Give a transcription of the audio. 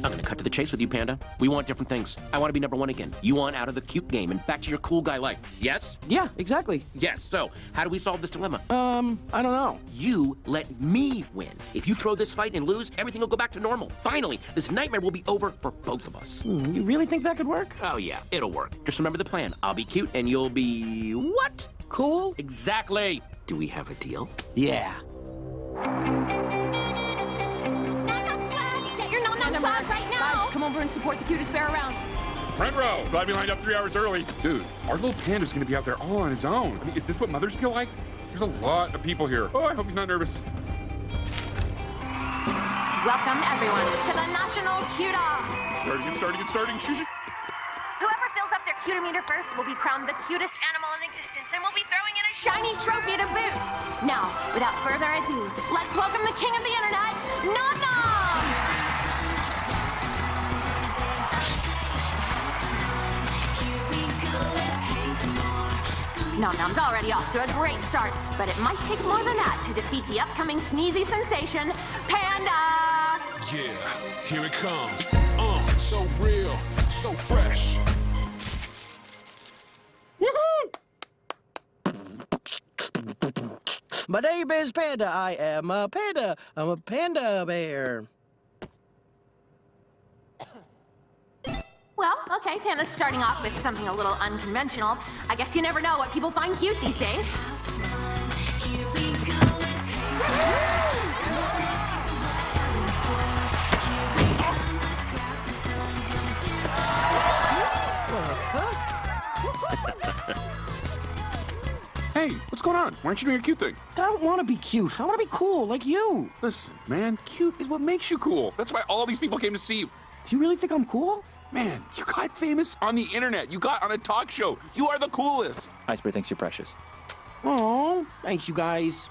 I'm gonna cut to the chase with you, Panda. We want different things. I want to be #1 again. You want out of the cute game and back to your cool guy life. Yes? Yeah, exactly. Yes. So, how do we solve this dilemma? I don't know. You let me win. If you throw this fight and lose, everything will go back to normal. Finally, this nightmare will be over for both of us. You really think that could work? Oh, yeah, it'll work. Just remember the plan. I'll be cute and you'll be... what? Cool? Exactly. Do we have a deal? Yeah. Get your nom-nom swag right now! Guys, come over and support the cutest bear around. Front row. Glad we lined up 3 hours early. Dude, our little panda's gonna be out there all on his own. I mean, is this what mothers feel like? There's a lot of people here. Oh, I hope he's not nervous. Welcome, everyone, to the National Cuta! Starting. Shh. Whoever fills up their cutometer first will be crowned the cutest animal in existence and will be throwing in a shiny trophy to boot! Now, without further ado, let's welcome the king of the internet, Nom Nom! Nom Nom's already off to a great start, but it might take more than that to defeat the upcoming sneezy sensation, Panda! Yeah, here it comes. So real, so fresh. Woohoo! My name is Panda. I am a panda. I'm a panda bear. Well, okay, Panda's starting off with something a little unconventional. I guess you never know what people find cute these days. Hey, what's going on? Why aren't you doing a cute thing? I don't want to be cute. I want to be cool, like you. Listen, man, cute is what makes you cool. That's why all these people came to see you. Do you really think I'm cool? Man, you got famous on the internet. You got on a talk show. You are the coolest. Iceberg thinks you're precious. Oh, thanks, you guys.